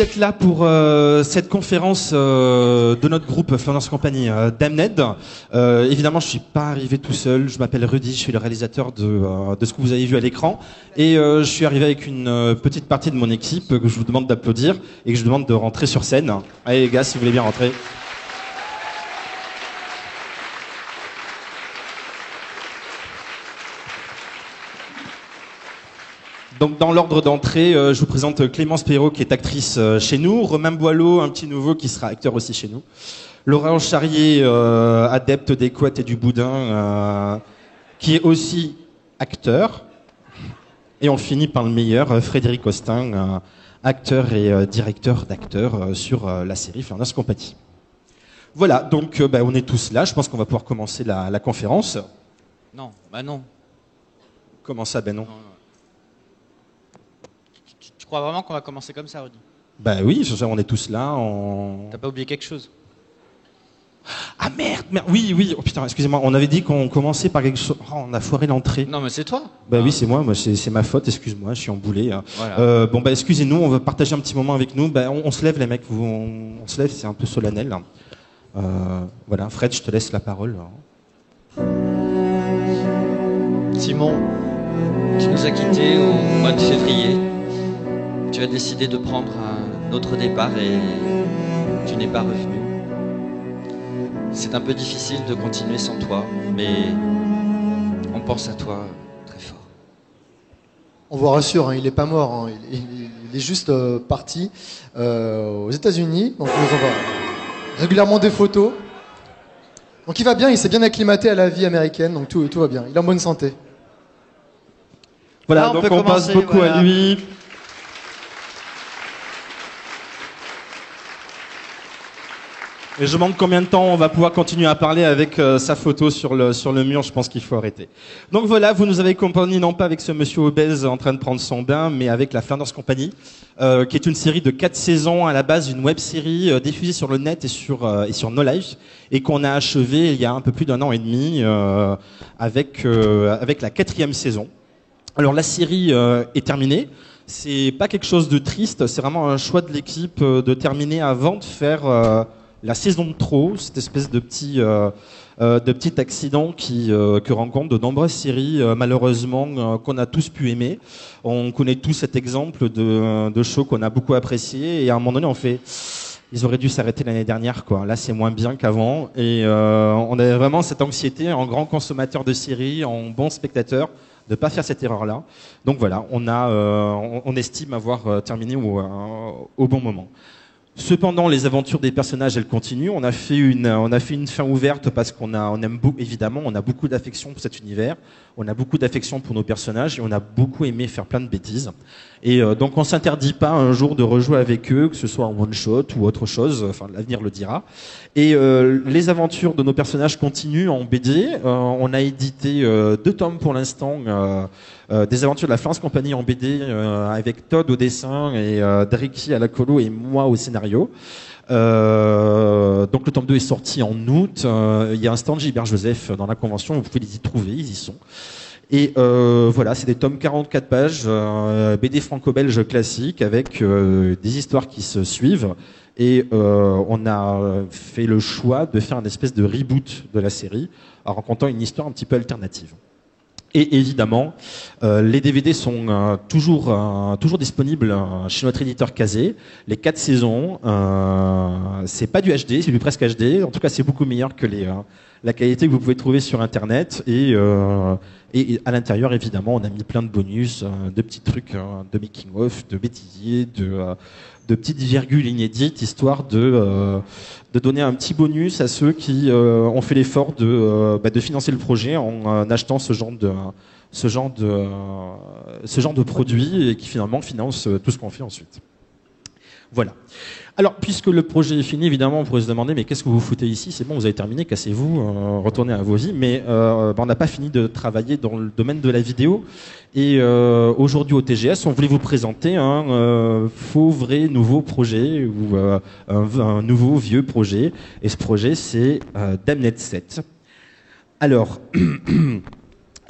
Merci d'être là pour cette conférence de notre groupe Flanders Company Damned. Évidemment, je suis pas arrivé tout seul. Je m'appelle Rudy, je suis le réalisateur de ce que vous avez vu à l'écran. Et je suis arrivé avec une petite partie de mon équipe que je vous demande d'applaudir et que je vous demande de rentrer sur scène. Allez les gars, si vous voulez bien rentrer. Donc dans l'ordre d'entrée, je vous présente Clémence Perrault qui est actrice chez nous, Romain Boileau, un petit nouveau qui sera acteur aussi chez nous, Laurent Charrier, adepte des couettes et du boudin, qui est aussi acteur, et on finit par le meilleur, Frédéric Austin, acteur et directeur d'acteurs sur la série Flanders Company. Voilà, donc on est tous là, je pense qu'on va pouvoir commencer la conférence. Non, bah non. Comment ça, ben non? Tu crois vraiment qu'on va commencer comme ça, Rudy? Bah oui, on est tous là. T'as pas oublié quelque chose? Ah merde, oui, oh putain, excusez-moi, on avait dit qu'on commençait par quelque chose. Oh, on a foiré l'entrée. Non, mais c'est toi. Bah oui, c'est moi, c'est ma faute, excuse-moi, je suis emboulé. Voilà. Bon, excusez-nous, on va partager un petit moment avec nous. On se lève, les mecs, on se lève, c'est un peu solennel. Voilà, Fred, je te laisse la parole. Simon, tu nous as quittés au mois de février. Tu as décidé de prendre un autre départ et tu n'es pas revenu. C'est un peu difficile de continuer sans toi, mais on pense à toi très fort. On vous rassure, il n'est pas mort, il est juste parti aux États-Unis. Donc il nous envoie régulièrement des photos. Donc il va bien, il s'est bien acclimaté à la vie américaine, donc tout va bien. Il est en bonne santé. Voilà, là, donc on passe beaucoup à lui. Et je me demande combien de temps on va pouvoir continuer à parler avec sa photo sur le mur. Je pense qu'il faut arrêter. Donc voilà, vous nous avez accompagnés non pas avec ce monsieur obèse en train de prendre son bain, mais avec la Flanders Company, qui est une série de 4 saisons, à la base une web-série diffusée sur le net et sur No Life, et qu'on a achevé il y a un peu plus d'1 an et demi avec la 4e saison. Alors la série est terminée. C'est pas quelque chose de triste, c'est vraiment un choix de l'équipe de terminer avant de faire la saison de trop, cette espèce de petit accident que rencontrent de nombreuses séries, malheureusement, qu'on a tous pu aimer. On connaît tous cet exemple de show qu'on a beaucoup apprécié, et à un moment donné, on fait, ils auraient dû s'arrêter l'année dernière, quoi. Là, c'est moins bien qu'avant, et on avait vraiment cette anxiété, en grand consommateur de séries, en bon spectateur, de pas faire cette erreur-là. Donc voilà, on estime avoir terminé au bon moment. Cependant, les aventures des personnages, elles continuent. On a fait une fin ouverte parce évidemment, on a beaucoup d'affection pour cet univers. On a beaucoup d'affection pour nos personnages et on a beaucoup aimé faire plein de bêtises. Et donc, on s'interdit pas un jour de rejouer avec eux, que ce soit en one shot ou autre chose. Enfin, l'avenir le dira. Et les aventures de nos personnages continuent en BD. On a édité 2 tomes pour l'instant. Des aventures de la Flanders Company en BD avec Todd au dessin et Dreki à la colo et moi au scénario. Donc le tome 2 est sorti en août. Il y a un stand Gilbert Joseph dans la convention, vous pouvez les y trouver, ils y sont. Et voilà, c'est des tomes 44 pages, BD franco-belge classique avec des histoires qui se suivent. Et on a fait le choix de faire une espèce de reboot de la série en racontant une histoire un petit peu alternative. Et évidemment, les DVD sont toujours disponibles chez notre éditeur Kazé. Les 4 saisons, c'est pas du HD, c'est du presque HD. En tout cas, c'est beaucoup meilleur que la qualité que vous pouvez trouver sur Internet. Et à l'intérieur, évidemment, on a mis plein de bonus, de petits trucs de making-of, de bêtisiers, de petites virgules inédites, histoire de donner un petit bonus à ceux qui ont fait l'effort de financer le projet en achetant ce genre de produit et qui finalement finance tout ce qu'on fait ensuite. Voilà. Alors, puisque le projet est fini, évidemment, on pourrait se demander, mais qu'est-ce que vous foutez ici? C'est bon, vous avez terminé, cassez-vous, retournez à vos vies. Mais on n'a pas fini de travailler dans le domaine de la vidéo. Et aujourd'hui au TGS, on voulait vous présenter un faux, vrai, nouveau projet, ou un nouveau, vieux projet. Et ce projet, c'est Damned 7. Alors...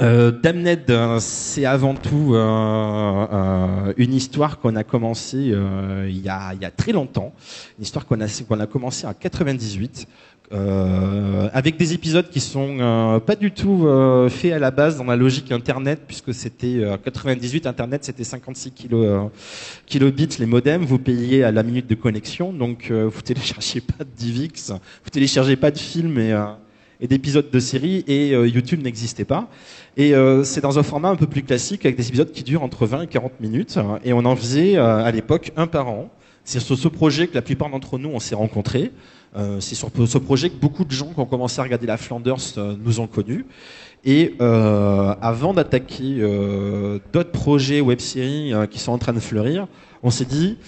Damned, c'est avant tout une histoire qu'on a commencé il y a très longtemps, une histoire qu'on a commencé en 98, avec des épisodes qui sont pas du tout faits à la base dans la logique Internet, puisque c'était 98, Internet c'était 56 kilobits les modems, vous payiez à la minute de connexion, donc vous téléchargez pas de DivX, vous téléchargez pas de films et d'épisodes de séries, et YouTube n'existait pas. Et c'est dans un format un peu plus classique, avec des épisodes qui durent entre 20 et 40 minutes, et on en faisait à l'époque un par an. C'est sur ce projet que la plupart d'entre nous on s'est rencontrés. C'est sur ce projet que beaucoup de gens qui ont commencé à regarder la Flanders nous ont connus. Et avant d'attaquer d'autres projets web-séries qui sont en train de fleurir, on s'est dit,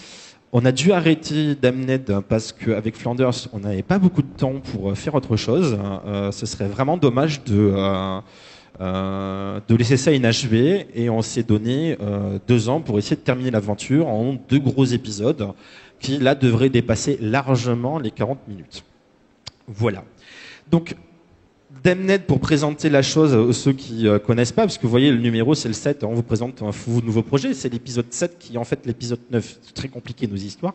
on a dû arrêter Damned parce qu'avec Flanders, on n'avait pas beaucoup de temps pour faire autre chose. Ce serait vraiment dommage de laisser ça inachevé, et on s'est donné 2 ans pour essayer de terminer l'aventure en 2 gros épisodes qui là devraient dépasser largement les 40 minutes. Voilà. Donc Damned, pour présenter la chose ceux qui connaissent pas, parce que vous voyez le numéro c'est le 7, on vous présente un nouveau projet, c'est l'épisode 7 qui est en fait l'épisode 9, c'est très compliqué nos histoires.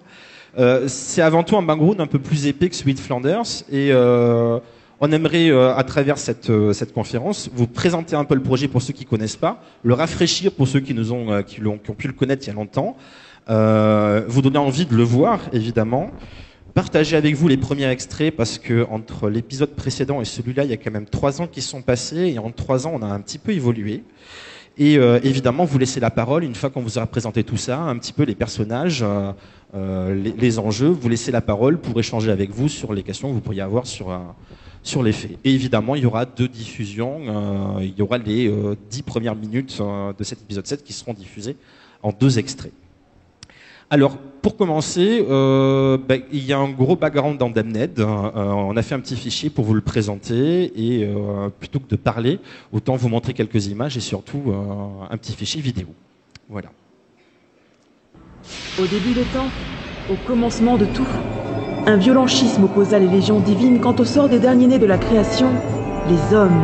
C'est avant tout un background un peu plus épais que celui de Flanders, et on aimerait à travers cette conférence vous présenter un peu le projet pour ceux qui connaissent pas, le rafraîchir pour ceux qui ont pu le connaître il y a longtemps, vous donner envie de le voir évidemment. Partager avec vous les premiers extraits, parce que entre l'épisode précédent et celui-là, il y a quand même 3 ans qui sont passés, et en 3 ans, on a un petit peu évolué. Et évidemment, vous laissez la parole, une fois qu'on vous aura présenté tout ça, un petit peu les personnages, les enjeux, vous laissez la parole pour échanger avec vous sur les questions que vous pourriez avoir sur les faits. Et évidemment, il y aura 2 diffusions, il y aura les 10 premières minutes de cet épisode 7 qui seront diffusées en 2 extraits. Alors, pour commencer, il y a un gros background dans Damned. On a fait un petit fichier pour vous le présenter, et plutôt que de parler, autant vous montrer quelques images et surtout un petit fichier vidéo. Voilà. Au début des temps, au commencement de tout, un violent schisme opposa les légions divines quant au sort des derniers-nés de la création, les hommes.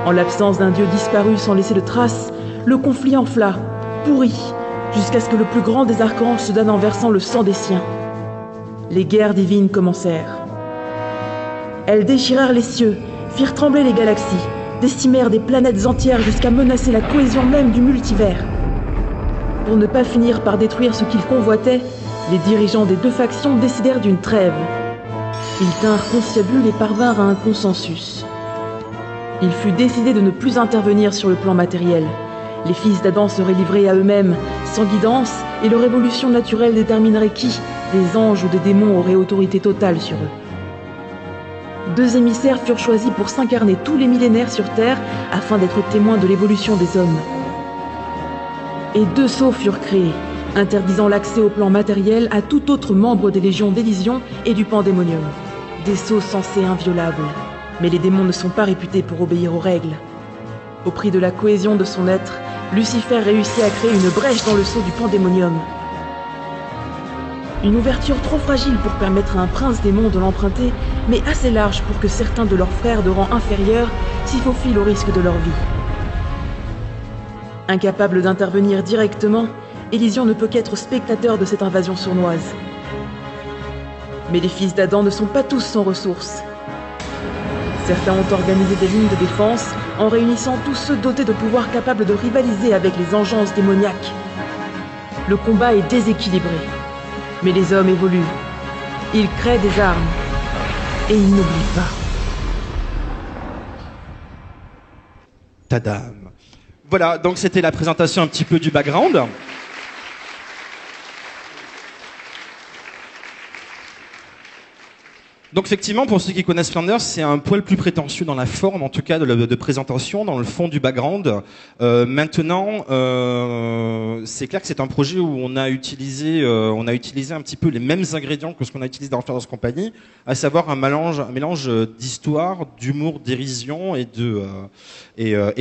En l'absence d'un dieu disparu sans laisser de traces, le conflit enfla, pourrit, jusqu'à ce que le plus grand des archanges se donne en versant le sang des siens. Les guerres divines commencèrent. Elles déchirèrent les cieux, firent trembler les galaxies, décimèrent des planètes entières jusqu'à menacer la cohésion même du multivers. Pour ne pas finir par détruire ce qu'ils convoitaient, les dirigeants des 2 factions décidèrent d'une trêve. Ils tinrent conciliabule et parvinrent à un consensus. Il fut décidé de ne plus intervenir sur le plan matériel. Les fils d'Adam seraient livrés à eux-mêmes, sans guidance, et leur évolution naturelle déterminerait qui, des anges ou des démons, aurait autorité totale sur eux. 2 émissaires furent choisis pour s'incarner tous les millénaires sur Terre, afin d'être témoins de l'évolution des hommes. Et 2 sceaux furent créés, interdisant l'accès au plan matériel à tout autre membre des légions d'Élysion et du Pandémonium. Des sceaux censés inviolables, mais les démons ne sont pas réputés pour obéir aux règles. Au prix de la cohésion de son être, Lucifer réussit à créer une brèche dans le sceau du Pandémonium. Une ouverture trop fragile pour permettre à un prince démon de l'emprunter, mais assez large pour que certains de leurs frères de rang inférieur s'y faufilent au risque de leur vie. Incapable d'intervenir directement, Élysion ne peut qu'être spectateur de cette invasion sournoise. Mais les fils d'Adam ne sont pas tous sans ressources. Certains ont organisé des lignes de défense en réunissant tous ceux dotés de pouvoirs capables de rivaliser avec les engences démoniaques. Le combat est déséquilibré, mais les hommes évoluent. Ils créent des armes, et ils n'oublient pas. Tadam. Voilà, donc c'était la présentation un petit peu du background. Donc effectivement, pour ceux qui connaissent Flanders, c'est un poil plus prétentieux dans la forme, en tout cas de présentation, dans le fond du background. Maintenant, c'est clair que c'est un projet où on a utilisé un petit peu les mêmes ingrédients que ce qu'on a utilisé dans Flanders Company, à savoir un mélange d'histoire, d'humour, dérision et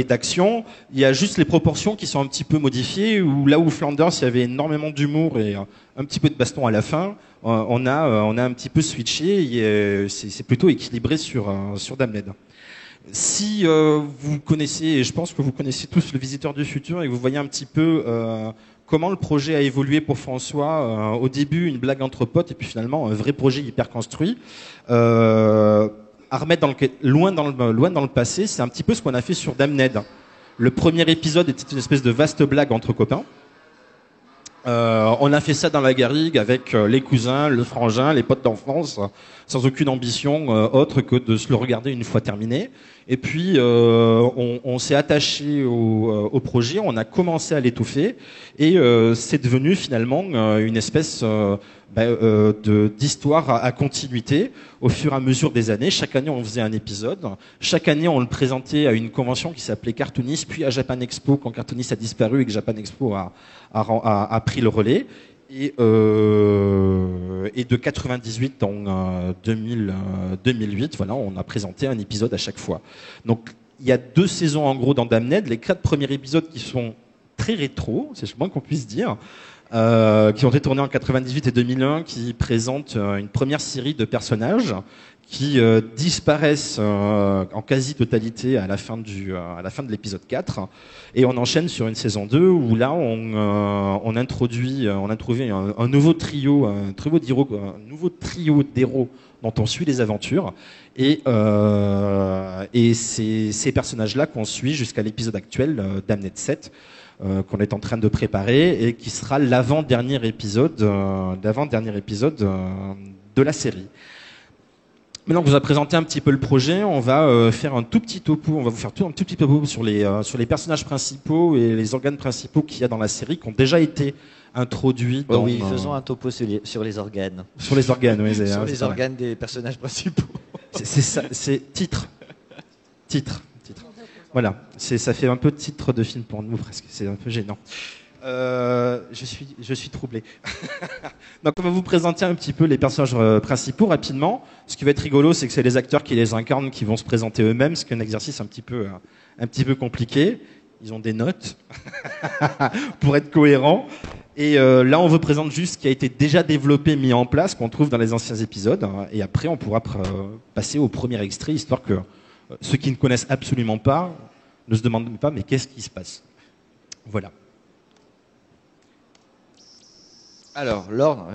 d'action. Il y a juste les proportions qui sont un petit peu modifiées, où là où Flanders, il y avait énormément d'humour et un petit peu de baston à la fin, on a un petit peu switché, c'est plutôt équilibré sur Damned. Si vous connaissez, et je pense que vous connaissez tous le Visiteur du futur, et que vous voyez un petit peu comment le projet a évolué pour François, au début une blague entre potes, et puis finalement un vrai projet hyper construit, à remettre loin dans le passé, c'est un petit peu ce qu'on a fait sur Damned. Le premier épisode était une espèce de vaste blague entre copains. On a fait ça dans la garrigue avec les cousins, le frangin, les potes d'enfance, sans aucune ambition autre que de se le regarder une fois terminé. Et puis on s'est attaché au projet, on a commencé à l'étouffer, et c'est devenu finalement une espèce d'histoire à continuité au fur et à mesure des années. Chaque année on faisait un épisode, chaque année on le présentait à une convention qui s'appelait Cartoonist, puis à Japan Expo quand Cartoonist a disparu et que Japan Expo a pris le relais. Et de 98 en 2008, voilà, on a présenté un épisode à chaque fois. Donc il y a 2 saisons en gros dans Damned, les 4 premiers épisodes qui sont très rétro, c'est le moins qu'on puisse dire, qui ont été tournés en 98 et 2001, qui présentent une première série de personnages qui disparaissent en quasi-totalité à la fin de l'épisode 4, et on enchaîne sur une saison 2 où là on a trouvé un nouveau trio, un nouveau trio d'héros dont on suit les aventures, et ces personnages-là qu'on suit jusqu'à l'épisode actuel, Damned 7, qu'on est en train de préparer et qui sera l'avant-dernier épisode de la série. Maintenant que vous a présenté un petit peu le projet, on va faire un tout petit topo. On va vous faire un tout petit topo sur les personnages principaux et les organes principaux qu'il y a dans la série, qui ont déjà été introduits. Faisons un topo sur les organes. Sur les organes, oui. Sur les organes des personnages principaux. C'est ça, c'est titre. Voilà, ça fait un peu titre de film pour nous presque. C'est un peu gênant. Je suis troublé. Donc on va vous présenter un petit peu les personnages principaux rapidement. Ce qui va être rigolo, c'est que c'est les acteurs qui les incarnent qui vont se présenter eux-mêmes, ce qui est un exercice un petit peu compliqué. Ils ont des notes pour être cohérents. Et là, on vous présente juste ce qui a été déjà développé, mis en place, qu'on trouve dans les anciens épisodes. Et après, on pourra passer au premier extrait, histoire que ceux qui ne connaissent absolument pas ne se demandent pas, mais qu'est-ce qui se passe? Voilà. Alors, l'ordre,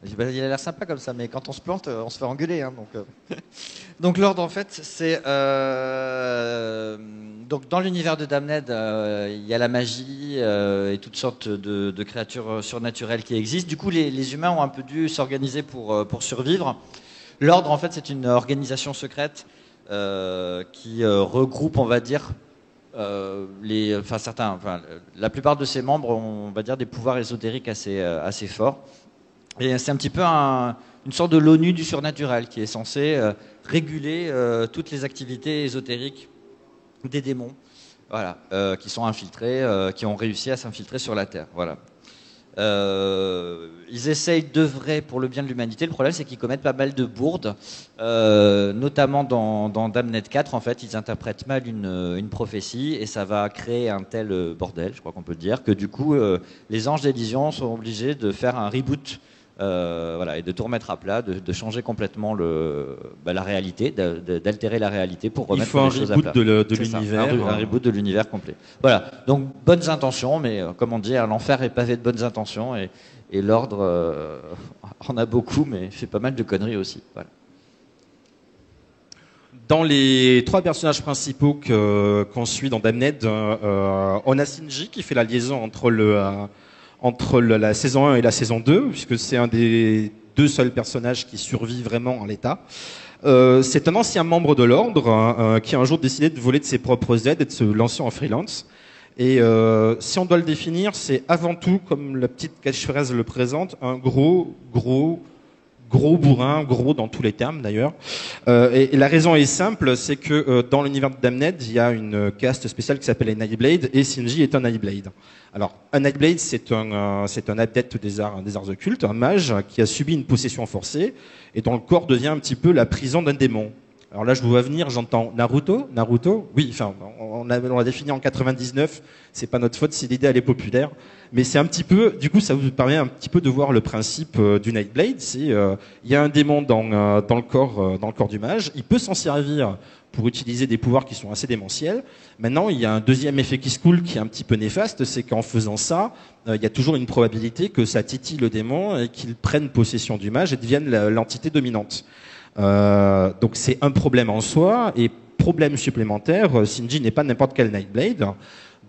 il a l'air sympa comme ça, mais quand on se plante, on se fait engueuler. Hein, donc l'ordre, en fait, c'est... donc, dans l'univers de Damned, il y a la magie et toutes sortes de créatures surnaturelles qui existent. Du coup, les humains ont un peu dû s'organiser pour survivre. L'ordre, en fait, c'est une organisation secrète qui regroupe, on va dire... la plupart de ses membres ont, on va dire, des pouvoirs ésotériques assez forts. Et c'est un petit peu une sorte de l'ONU du surnaturel qui est censé réguler toutes les activités ésotériques des démons, voilà, qui sont infiltrés, qui ont réussi à s'infiltrer sur la Terre. Voilà. Ils essayent d'œuvrer pour le bien de l'humanité. Le problème, c'est qu'ils commettent pas mal de bourdes, notamment dans Damned 4. En fait, ils interprètent mal une prophétie, et ça va créer un tel bordel, je crois qu'on peut le dire, que du coup, les anges d'Élysion sont obligés de faire un reboot, voilà, et de tout remettre à plat, de changer complètement la réalité, d'altérer la réalité pour remettre les choses à plat. Il faut un reboot de l'univers. Un reboot de l'univers complet. Voilà, donc bonnes intentions, mais comme on dit, l'enfer est pavé de bonnes intentions, et l'ordre en a beaucoup, mais fait pas mal de conneries aussi. Voilà. Dans les 3 personnages principaux qu'on suit dans Damned, on a Shinji qui fait la liaison entre la saison 1 et la saison 2, puisque c'est un des 2 seuls personnages qui survit vraiment en l'état. C'est un ancien membre de l'ordre qui a un jour décidé de voler de ses propres aides et de se lancer en freelance. Et si on doit le définir, c'est avant tout, comme la petite catchphrase le présente, un gros bourrin, gros dans tous les termes d'ailleurs. Et la raison est simple, c'est que dans l'univers de Damned, il y a une caste spéciale qui s'appelle les Nightblade, et Shinji est un Nightblade. Alors, un Nightblade, c'est un adepte des arts occultes, un mage qui a subi une possession forcée, et dont le corps devient un petit peu la prison d'un démon. Alors là, je vous vois venir, j'entends Naruto. Naruto, oui, enfin, on l'a défini en 99. C'est pas notre faute si l'idée elle est populaire, mais c'est un petit peu. Du coup, ça vous permet un petit peu de voir le principe du Nightblade. C'est il y a un démon dans le corps du mage. Il peut s'en servir pour utiliser des pouvoirs qui sont assez démentiels. Maintenant, il y a un deuxième effet qui se coule qui est un petit peu néfaste, c'est qu'en faisant ça, il y a toujours une probabilité que ça titille le démon et qu'il prenne possession du mage et devienne l'entité dominante. Donc c'est un problème en soi, et problème supplémentaire, Shinji n'est pas n'importe quel Nightblade.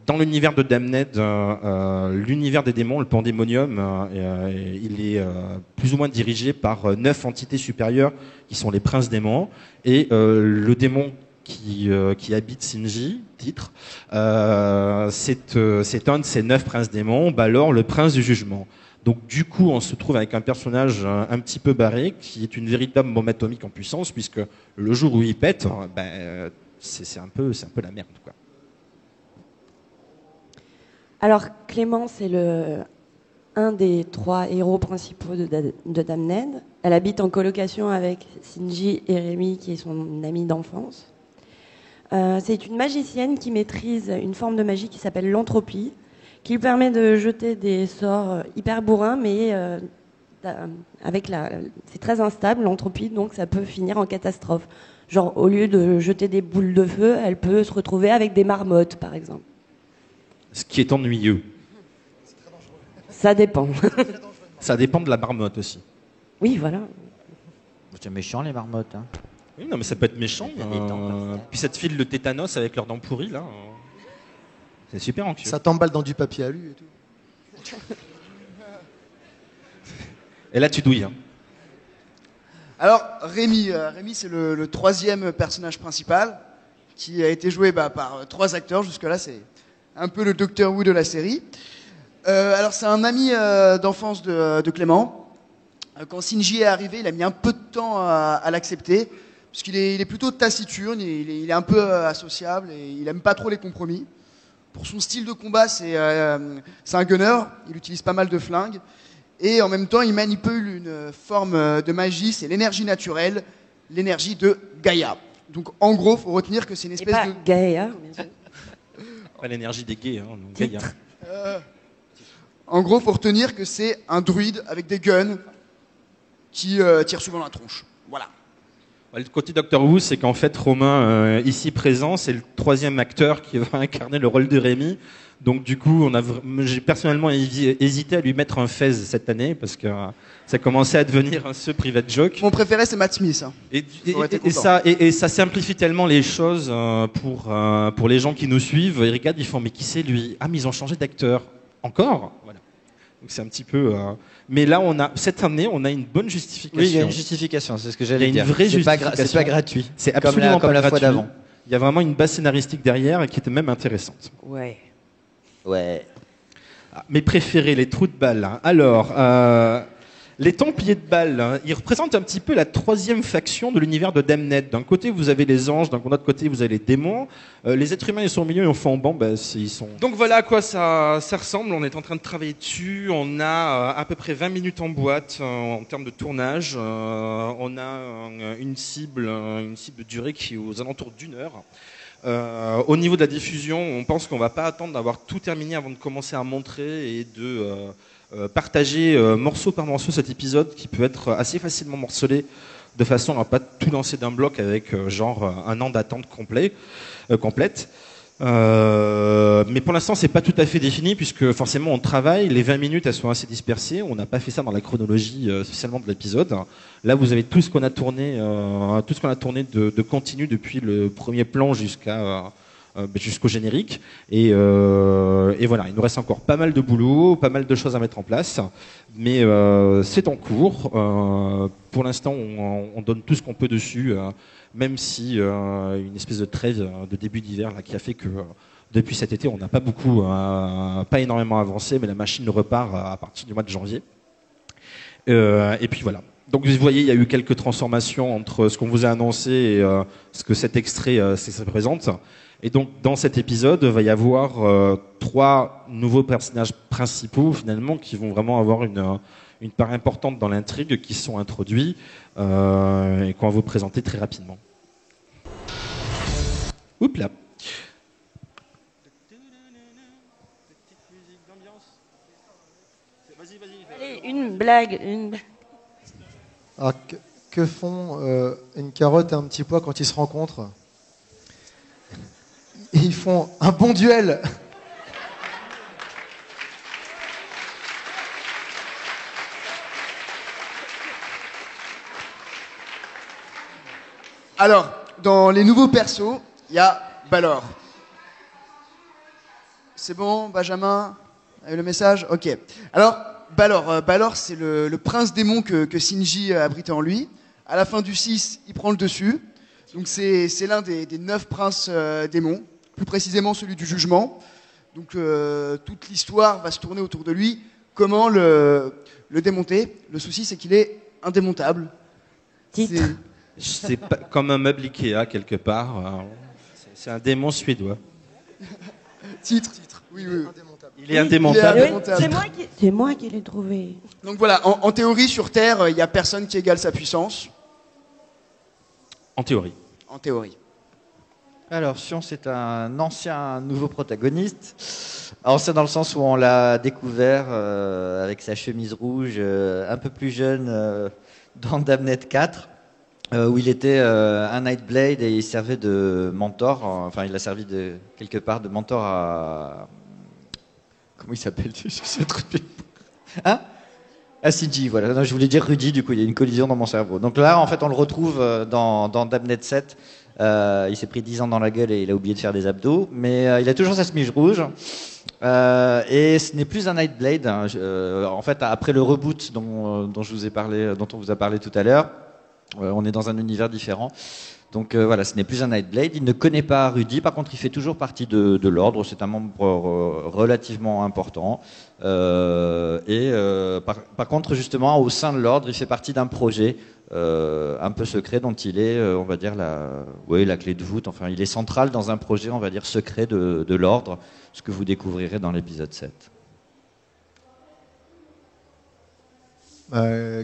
Dans l'univers de Damned, l'univers des démons, le Pandémonium, il est plus ou moins dirigé par 9 entités supérieures qui sont les princes démons, et le démon qui habite Shinji, titre, c'est un de ces 9 princes démons, Balor, le prince du jugement. Donc du coup, on se trouve avec un personnage un petit peu barré, qui est une véritable bombe atomique en puissance, puisque le jour où il pète, c'est un peu la merde, quoi. Alors Clément, c'est un des 3 héros principaux de Damned. Elle habite en colocation avec Shinji et Rémi, qui est son amie d'enfance. C'est une magicienne qui maîtrise une forme de magie qui s'appelle l'entropie, qui lui permet de jeter des sorts hyper bourrins, mais c'est très instable, l'entropie, donc ça peut finir en catastrophe. Genre, au lieu de jeter des boules de feu, elle peut se retrouver avec des marmottes, par exemple. Ce qui est ennuyeux. Ça dépend. Ça dépend de la marmotte aussi. Oui, voilà. C'est méchant les marmottes. Hein. Oui, non, mais ça peut être méchant. Il y a des dents comme ça. Puis ça te file le tétanos avec leurs dents pourries, là. C'est super anxieux. Ça t'emballe dans du papier alu et tout. Et là, tu douilles. Hein. Alors, Rémi, c'est le 3e personnage principal, qui a été joué par 3 acteurs. Jusque-là, c'est un peu le Doctor Who de la série. Alors, c'est un ami d'enfance de Clément. Quand Shinji est arrivé, il a mis un peu de temps à l'accepter, puisqu'il est plutôt taciturne, il est un peu associable, et il aime pas trop les compromis. Pour son style de combat, c'est un gunner, il utilise pas mal de flingues, et en même temps, il manipule une forme de magie, c'est l'énergie naturelle, l'énergie de Gaïa. Donc en gros, il faut retenir que c'est une espèce et pas de... Gaïa, bien sûr. Pas l'énergie des gays, hein, donc Gaïa. En gros, il faut retenir que c'est un druide avec des guns qui tire souvent la tronche. Voilà. Le côté Doctor Who, c'est qu'en fait, Romain, ici présent, c'est le 3e acteur qui va incarner le rôle de Rémi. Donc du coup, j'ai personnellement hésité à lui mettre un fez cette année, parce que ça commençait à devenir un private joke. Mon préféré, c'est Matt Smith. Hein. Et ça simplifie tellement les choses pour les gens qui nous suivent. Ils regardent, ils font, mais qui c'est lui? Ah, mais ils ont changé d'acteur. Encore? Voilà. Donc c'est un petit peu... Mais là, cette année, on a une bonne justification. Oui, il y a une justification, c'est ce que j'allais dire. Il y a une vraie justification. C'est pas gratuit. C'est absolument comme pas la fois gratuit. d'avant. Il y a vraiment une base scénaristique derrière et qui était même intéressante. Ouais. Ouais. Mes préférés, les trous de balles. Hein. Alors, les Templiers de balles, hein, ils représentent un petit peu la 3e faction de l'univers de Damned. D'un côté, vous avez les anges, d'un autre côté, vous avez les démons. Les êtres humains, ils sont au milieu, ils font bon, ils sont... Donc voilà à quoi ça ressemble. On est en train de travailler dessus. On a à peu près 20 minutes en boîte en termes de tournage. On a une cible de durée qui est aux alentours d'1 heure. Au niveau de la diffusion, on pense qu'on va pas attendre d'avoir tout terminé avant de commencer à montrer et de partager morceau par morceau cet épisode qui peut être assez facilement morcelé de façon à pas tout lancer d'un bloc avec genre un an d'attente complète. Mais pour l'instant, c'est pas tout à fait défini puisque forcément on travaille. Les 20 minutes, elles sont assez dispersées. On n'a pas fait ça dans la chronologie spécialement de l'épisode. Là, vous avez tout ce qu'on a tourné, de continu depuis le premier plan jusqu'au générique. Et voilà, il nous reste encore pas mal de boulot, pas mal de choses à mettre en place. Mais c'est en cours. Pour l'instant, on donne tout ce qu'on peut dessus. Même si une espèce de trêve de début d'hiver là, qui a fait que depuis cet été, on n'a pas énormément avancé, mais la machine repart à partir du mois de janvier. Et puis voilà. Donc vous voyez, il y a eu quelques transformations entre ce qu'on vous a annoncé et ce que cet extrait ça représente. Et donc dans cet épisode, il va y avoir 3 nouveaux personnages principaux finalement qui vont vraiment avoir une part importante dans l'intrigue, qui sont introduits et qu'on va vous présenter très rapidement. Oups là. Allez, une blague. Alors, que font une carotte et un petit pois quand ils se rencontrent? Et ils font un bon duel. Alors, dans les nouveaux persos, il y a Balor. C'est bon, Benjamin? Vous avez le message? Ok. Alors, Balor, c'est le prince démon que Shinji a abrité en lui. À la fin du 6, il prend le dessus. Donc c'est l'un des 9 princes démons, plus précisément celui du jugement. Donc toute l'histoire va se tourner autour de lui. Comment le démonter? Le souci, c'est qu'il est indémontable. Titre. C'est pas comme un meuble Ikea quelque part. C'est un démon suédois. Titre. Oui. Il est indémontable. Oui, c'est moi qui l'ai trouvé. Donc voilà, en théorie, sur Terre, il n'y a personne qui égale sa puissance. En théorie. En théorie. Alors, Sion, c'est un ancien nouveau protagoniste. Ancien dans le sens où on l'a découvert avec sa chemise rouge, un peu plus jeune dans Damned 4, où il était un Nightblade et il servait de mentor. Enfin, il a servi quelque part de mentor à... Comment il s'appelle? Hein? Ah, CG, voilà. Non, je voulais dire Rudy, du coup, il y a une collision dans mon cerveau. Donc là, en fait, on le retrouve dans Damned 7. Il s'est pris 10 ans dans la gueule et il a oublié de faire des abdos. Mais il a toujours sa chemise rouge. Et ce n'est plus un Nightblade. Hein. En fait, après le reboot dont on vous a parlé tout à l'heure, on est dans un univers différent. Donc voilà, ce n'est plus un Nightblade. Il ne connaît pas Rudy. Par contre, il fait toujours partie de l'ordre. C'est un membre relativement important. Par contre, justement, au sein de l'ordre, il fait partie d'un projet un peu secret dont il est, on va dire, la clé de voûte. Enfin, il est central dans un projet, on va dire, secret de l'ordre, ce que vous découvrirez dans l'épisode 7.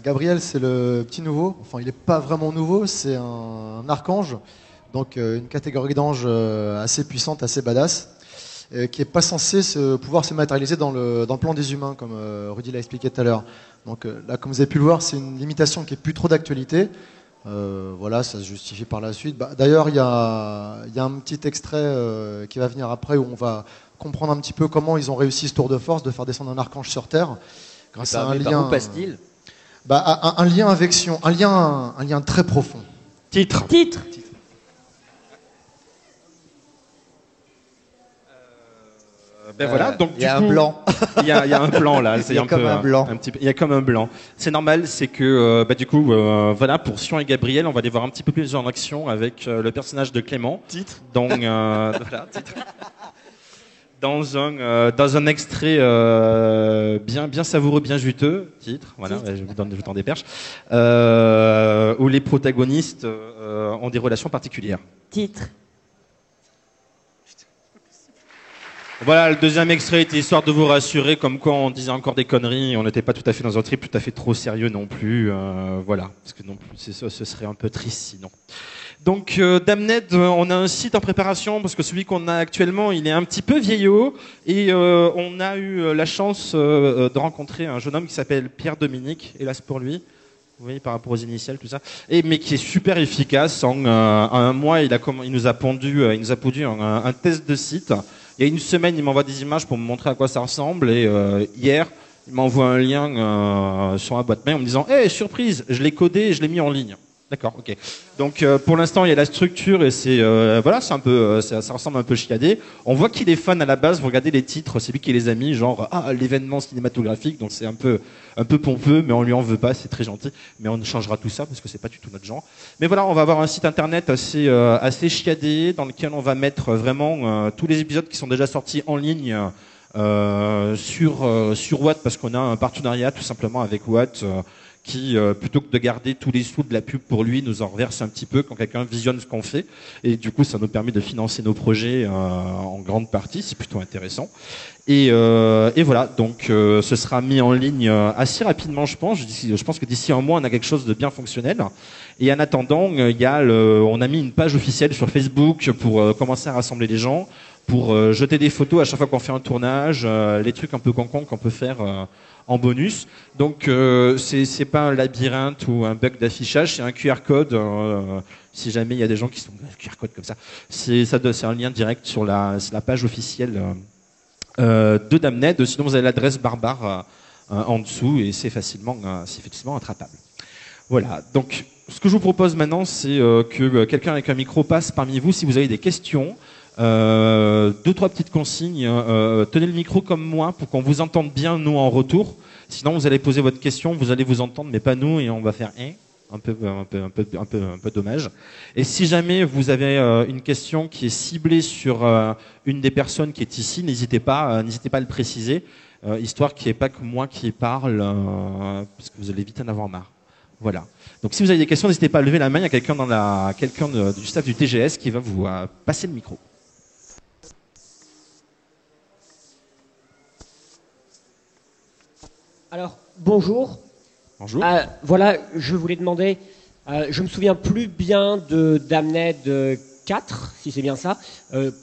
Gabriel, c'est le petit nouveau. Enfin, il n'est pas vraiment nouveau, c'est un archange. Donc, une catégorie d'ange assez puissante, assez badass, qui n'est pas censé pouvoir se matérialiser dans le plan des humains, comme Rudy l'a expliqué tout à l'heure. Donc là, comme vous avez pu le voir, c'est une limitation qui est plus trop d'actualité. Voilà, ça se justifie par la suite. D'ailleurs, il y a un petit extrait qui va venir après où on va comprendre un petit peu comment ils ont réussi ce tour de force de faire descendre un archange sur Terre grâce à un lien. Par où passe-t-il? Un lien avec Sion, un lien très profond. Titre. Ben voilà, donc il y a un blanc. Il y a un blanc là. Il y a comme un blanc. Il y a comme un blanc. C'est normal, c'est que du coup, voilà, pour Sion et Gabriel, on va les voir un petit peu plus en action avec le personnage de Clément. Titre. Donc voilà, titre. Dans un extrait bien savoureux, bien juteux, titre. Voilà, je vous tends des perches. Où les protagonistes ont des relations particulières. Titre. Voilà, le deuxième extrait était histoire de vous rassurer, comme quoi on disait encore des conneries, on n'était pas tout à fait dans un trip tout à fait trop sérieux non plus, voilà, parce que non plus, ce serait un peu triste sinon. Donc Damned, on a un site en préparation, parce que celui qu'on a actuellement, il est un petit peu vieillot, et on a eu la chance de rencontrer un jeune homme qui s'appelle Pierre-Dominique, hélas pour lui. Vous voyez, par rapport aux initiales, tout ça. Mais qui est super efficace. En un mois, il nous a pondu un test de site. Il y a une semaine, il m'envoie des images pour me montrer à quoi ça ressemble. Et hier, il m'envoie un lien sur ma boîte mail en me disant « Hey, surprise, je l'ai codé et je l'ai mis en ligne. » D'accord, ok. Donc pour l'instant, il y a la structure et c'est voilà, c'est un peu, ça ressemble un peu chiadé. On voit qu'il est fan à la base. Vous regardez les titres, c'est lui qui les a mis, genre l'événement cinématographique. Donc c'est un peu pompeux, mais on lui en veut pas. C'est très gentil, mais on changera tout ça parce que c'est pas du tout notre genre. Mais voilà, on va avoir un site internet assez chiadé dans lequel on va mettre vraiment tous les épisodes qui sont déjà sortis en ligne. Sur Watt, parce qu'on a un partenariat tout simplement avec Watt qui, plutôt que de garder tous les sous de la pub pour lui, nous en reverse un petit peu quand quelqu'un visionne ce qu'on fait. Et du coup, ça nous permet de financer nos projets en grande partie. C'est plutôt intéressant. Et voilà, donc ce sera mis en ligne assez rapidement, je pense. Je pense que d'ici un mois, on a quelque chose de bien fonctionnel. Et en attendant, on a mis une page officielle sur Facebook pour commencer à rassembler les gens, pour jeter des photos à chaque fois qu'on fait un tournage, les trucs un peu concons qu'on peut faire en bonus. Donc c'est pas un labyrinthe ou un bug d'affichage, c'est un QR code. Si jamais il y a des gens qui sont QR code comme ça, c'est un lien direct sur la page officielle de Damned. Sinon vous avez l'adresse barbare en dessous et c'est facilement attrapable. Voilà. Donc ce que je vous propose maintenant, c'est que quelqu'un avec un micro passe parmi vous si vous avez des questions. 2-3 petites consignes. Tenez le micro comme moi pour qu'on vous entende bien nous en retour. Sinon vous allez poser votre question, vous allez vous entendre mais pas nous et on va faire un peu dommage. Et si jamais vous avez une question qui est ciblée sur une des personnes qui est ici, n'hésitez pas à le préciser, histoire qu'il n'y ait pas que moi qui parle, parce que vous allez vite en avoir marre. Voilà. Donc si vous avez des questions, n'hésitez pas à lever la main. Il y a quelqu'un du staff du TGS qui va vous passer le micro. Alors, bonjour. Bonjour. Voilà, je voulais demander, je me souviens plus bien de Damned 4, si c'est bien ça.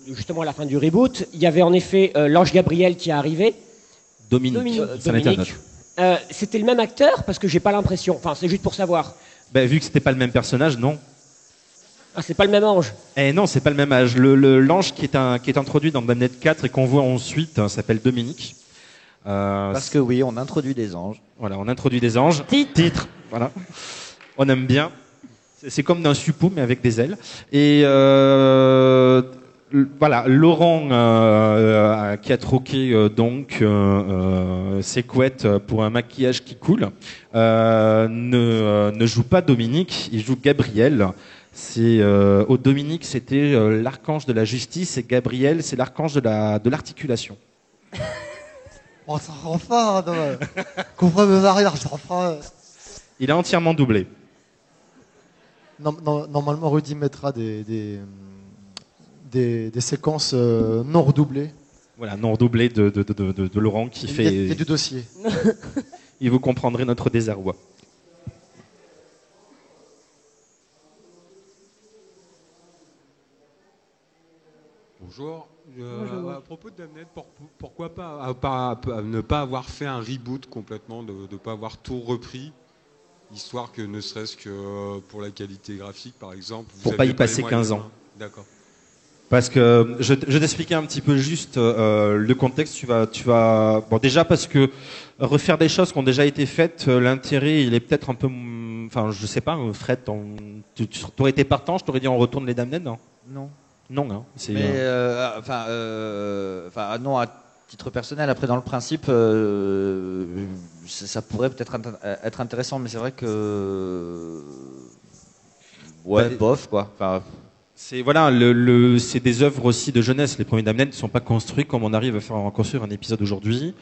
Justement, à la fin du reboot, il y avait en effet l'ange Gabriel qui est arrivé. Dominique. Dominique. C'était le même acteur parce que j'ai pas l'impression. Enfin, c'est juste pour savoir. Ben, vu que c'était pas le même personnage, non. Ah, c'est pas le même ange. Eh non, c'est pas le même âge. L'ange qui est introduit dans Damned 4 et qu'on voit ensuite s'appelle Dominique. Parce que oui, on introduit des anges. Voilà, on introduit des anges. Titre. Voilà. On aime bien. C'est comme d'un suppôt mais avec des ailes. Et voilà, Laurent qui a troqué ses couettes pour un maquillage qui coule ne joue pas Dominique, il joue Gabriel. Dominique c'était l'archange de la justice et Gabriel c'est l'archange de l'articulation. Oh, ça rend fort, couvrez mes arrières, ça rend fort. Il est entièrement doublé. Normalement, Rudy mettra des séquences non redoublées. Voilà, non redoublées de Laurent qui fait... Il y a du dossier. Et vous comprendrez notre désarroi. Bonjour. À propos de Damned, pourquoi pas ne pas avoir fait un reboot complètement, de ne pas avoir tout repris, histoire que ne serait-ce que pour la qualité graphique, par exemple. Pour pas y passer 15 ans. D'accord. Parce que je t'expliquais un petit peu juste le contexte. Tu vas bon déjà parce que refaire des choses qui ont déjà été faites, l'intérêt il est peut-être un peu, enfin je sais pas, Fred, tu aurais été partant, je t'aurais dit on retourne les Damned, non? Non. Non, hein. Mais non, à titre personnel. Après, dans le principe, ça pourrait peut-être être intéressant, mais c'est vrai que bof quoi. Enfin, c'est voilà, c'est des œuvres aussi de jeunesse. Les premiers Damned ne sont pas construits comme on arrive à construire un épisode aujourd'hui.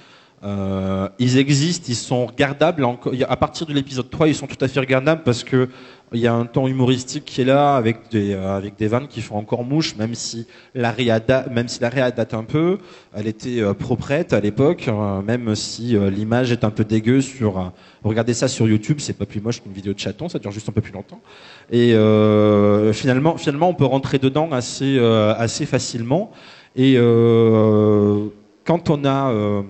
Ils existent, ils sont regardables. À partir de l'épisode 3, ils sont tout à fait regardables parce que il y a un ton humoristique qui est là avec des vannes qui font encore mouche, même si la réa date un peu. Elle était proprette à l'époque, même si l'image est un peu dégueu regardez ça sur YouTube, c'est pas plus moche qu'une vidéo de chaton, ça dure juste un peu plus longtemps. Et finalement, on peut rentrer dedans assez facilement. Et quand on a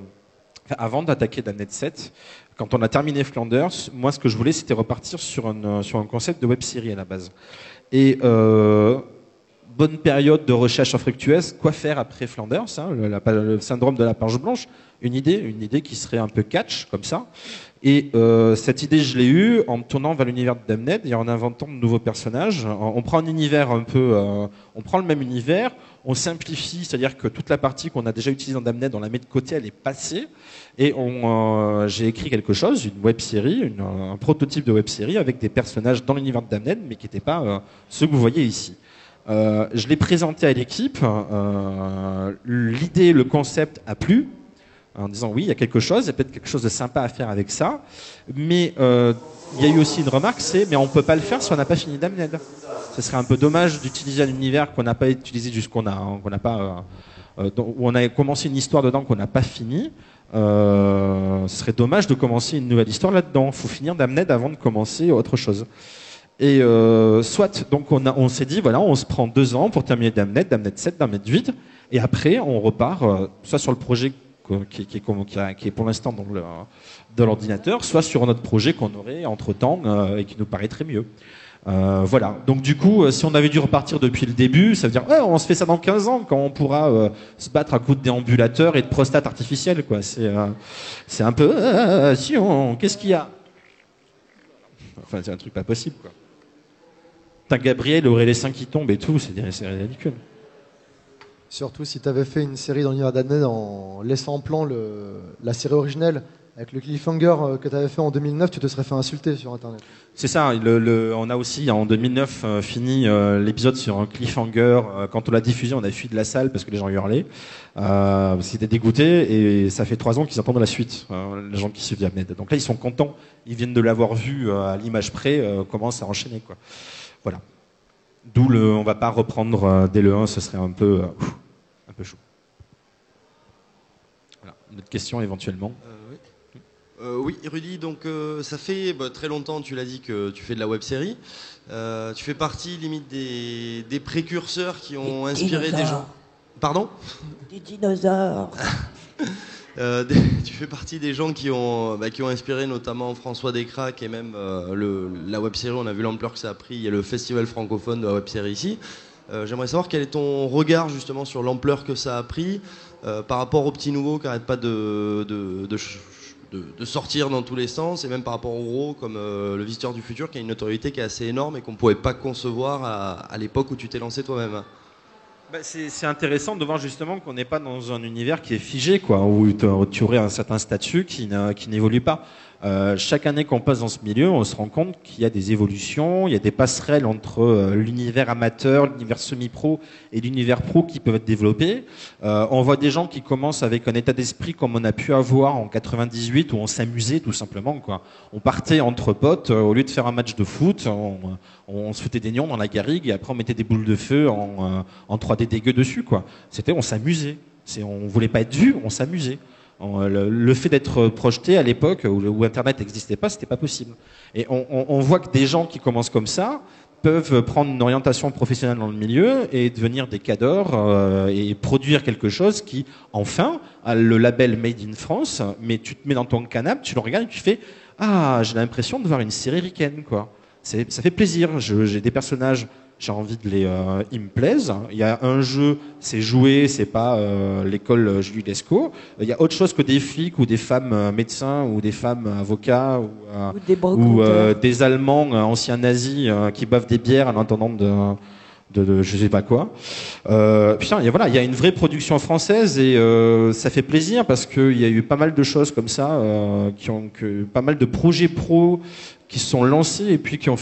avant d'attaquer Damned 7, quand on a terminé Flanders, moi ce que je voulais c'était repartir sur un concept de web-série à la base. Et bonne période de recherche infructueuse, quoi faire après Flanders, hein, le syndrome de la page blanche, une idée qui serait un peu catch comme ça. Et cette idée je l'ai eue en me tournant vers l'univers de Damned et en inventant de nouveaux personnages. On prend un univers on prend le même univers, on simplifie, c'est-à-dire que toute la partie qu'on a déjà utilisée dans Damned, on la met de côté, elle est passée. Et j'ai écrit quelque chose, une web-série, un prototype de web-série avec des personnages dans l'univers de Damned, mais qui n'étaient pas ceux que vous voyez ici. Je l'ai présenté à l'équipe, l'idée, le concept a plu, en disant oui, il y a quelque chose, il y a peut-être quelque chose de sympa à faire avec ça, mais il y a eu aussi une remarque, mais on peut pas le faire si on n'a pas fini Damned. Ce serait un peu dommage d'utiliser un univers qu'on n'a pas utilisé qu'on n'a pas, où on a commencé une histoire dedans qu'on n'a pas fini. Ce serait dommage de commencer une nouvelle histoire là-dedans. Il faut finir Damned avant de commencer autre chose. Et soit, donc on s'est dit, voilà, on se prend 2 ans pour terminer Damned 7, Damned 8, et après on repart, soit sur le projet qui est pour l'instant dans l'ordinateur, soit sur notre projet qu'on aurait entre-temps et qui nous paraîtrait mieux. Voilà. Donc du coup, si on avait dû repartir depuis le début, ça veut dire on se fait ça dans 15 ans quand on pourra se battre à coups de déambulateurs et de prostate artificielle, quoi. C'est un peu qu'est-ce qu'il y a? Enfin, c'est un truc pas possible, quoi. T'as Gabriel aurait les seins qui tombent et tout, c'est ridicule. Surtout si tu avais fait une série dans l'univers d'Adned en laissant en plan la série originelle avec le cliffhanger que tu avais fait en 2009, tu te serais fait insulter sur Internet. C'est ça, on a aussi en 2009 fini l'épisode sur un cliffhanger. Quand on l'a diffusé, on a fui de la salle parce que les gens hurlaient. Parce qu'ils étaient dégoûtés et ça fait 3 ans qu'ils attendent la suite, les gens qui suivent Damned. Donc là, ils sont contents, ils viennent de l'avoir vu à l'image près, commencent à enchaîner, quoi. Voilà. D'où on va pas reprendre dès le 1, ce serait un peu chaud. Voilà. Une autre question éventuellement. Oui, Rudy, donc ça fait très longtemps, tu l'as dit, que tu fais de la web-série. Tu fais partie, limite, des précurseurs qui ont inspiré des gens. Pardon ? Des dinosaures. Tu fais partie des gens qui ont inspiré notamment François Descraques et même la web-série. On a vu l'ampleur que ça a pris. Il y a le festival francophone de la web-série ici. J'aimerais savoir quel est ton regard justement sur l'ampleur que ça a pris par rapport aux petits nouveaux qui n'arrêtent pas de sortir dans tous les sens, et même par rapport aux gros comme le Visiteur du Futur, qui a une notoriété qui est assez énorme et qu'on ne pouvait pas concevoir à l'époque où tu t'es lancé toi-même. C'est intéressant de voir justement qu'on n'est pas dans un univers qui est figé, quoi, où tu aurais un certain statut qui n'évolue pas. Chaque année qu'on passe dans ce milieu, on se rend compte qu'il y a des évolutions, il y a des passerelles entre l'univers amateur, l'univers semi-pro et l'univers pro qui peuvent être développés. On voit des gens qui commencent avec un état d'esprit comme on a pu avoir en 98 où on s'amusait tout simplement, quoi. On partait entre potes, au lieu de faire un match de foot, on se foutait des nions dans la garrigue et après on mettait des boules de feu en 3D dégueu dessus, quoi. On s'amusait. On voulait pas être vu, on s'amusait. Le fait d'être projeté à l'époque où Internet n'existait pas, c'était pas possible. Et on voit que des gens qui commencent comme ça peuvent prendre une orientation professionnelle dans le milieu et devenir des cadors et produire quelque chose qui, enfin, a le label Made in France, mais tu te mets dans ton canapé, tu le regardes et tu fais « Ah, j'ai l'impression de voir une série ricaine, quoi ». Ça fait plaisir. J'ai des personnages, j'ai envie de ils me plaisent. Il y a un jeu, c'est jouer, c'est pas l'école Julie Lescaut. Il y a autre chose que des flics ou des femmes médecins ou des femmes avocats ou des Allemands anciens nazis qui boivent des bières en attendant de je sais pas quoi. Putain, il y a une vraie production française et ça fait plaisir parce qu'il y a eu pas mal de choses comme ça, pas mal de projets pro qui se sont lancés et puis qui ont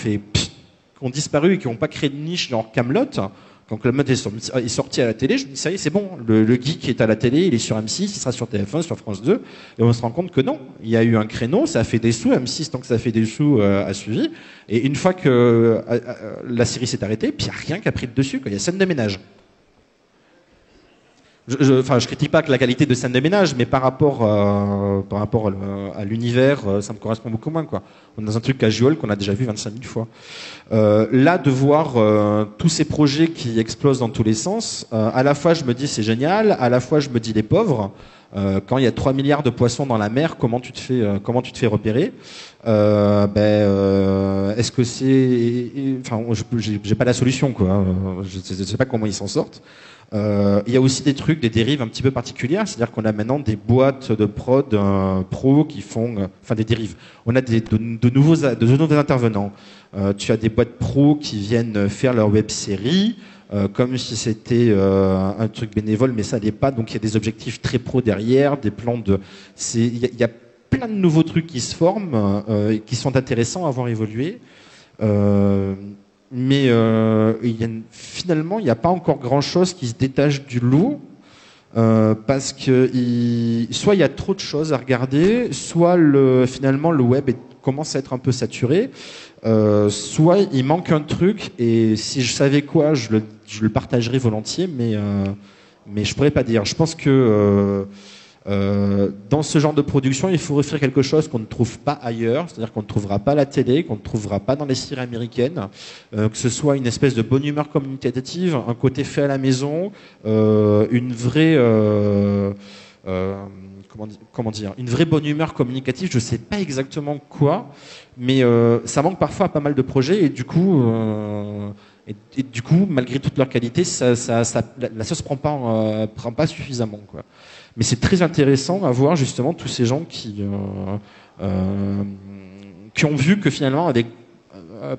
disparu et qui n'ont pas créé de niche genre Kaamelott. Quand Kaamelott est sorti à la télé, je me dis ça y est, c'est bon, le geek est à la télé, il est sur M6, il sera sur TF1, sur France 2, et on se rend compte que non, il y a eu un créneau, ça a fait des sous, M6 tant que ça a fait des sous a suivi, et une fois que la série s'est arrêtée, puis il n'y a rien qui a pris le dessus, quoi. Il y a Scène de ménage. Je critique pas la qualité de Scène de ménage, mais par rapport à l'univers, ça me correspond beaucoup moins, quoi. On est dans un truc casual qu'on a déjà vu 25 000 fois. Là, de voir tous ces projets qui explosent dans tous les sens, à la fois je me dis c'est génial, à la fois je me dis les pauvres. Quand il y a 3 milliards de poissons dans la mer, comment tu te fais repérer? Est-ce que c'est, enfin, j'ai pas la solution, quoi. Je sais pas comment ils s'en sortent. Il y a aussi des trucs, des dérives un petit peu particulières, c'est-à-dire qu'on a maintenant des boîtes de prod pro qui font, des dérives. On a de nouveaux intervenants. Tu as des boîtes pro qui viennent faire leur web-série comme si c'était un truc bénévole, mais ça l'est pas. Donc il y a des objectifs très pro derrière, des plans de. Il y a plein de nouveaux trucs qui se forment et qui sont intéressants à voir évoluer. Mais finalement, il n'y a pas encore grand-chose qui se détache du lot, parce que soit il y a trop de choses à regarder, soit finalement le web est commence à être un peu saturé. Soit il manque un truc et si je savais quoi, je le partagerais volontiers, mais je pourrais pas dire. Je pense que dans ce genre de production, il faut offrir quelque chose qu'on ne trouve pas ailleurs, c'est-à-dire qu'on ne trouvera pas à la télé, qu'on ne trouvera pas dans les séries américaines, que ce soit une espèce de bonne humeur communicative, un côté fait à la maison, une vraie comment dire, une vraie bonne humeur communicative. Je sais pas exactement quoi, mais ça manque parfois à pas mal de projets et du coup. Et du coup, malgré toute leur qualité, la sauce prend pas suffisamment, quoi. Mais c'est très intéressant à voir justement tous ces gens qui ont vu que finalement, avec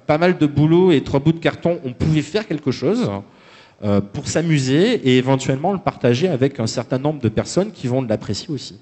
pas mal de boulot et 3 bouts de carton, on pouvait faire quelque chose pour s'amuser et éventuellement le partager avec un certain nombre de personnes qui vont l'apprécier aussi.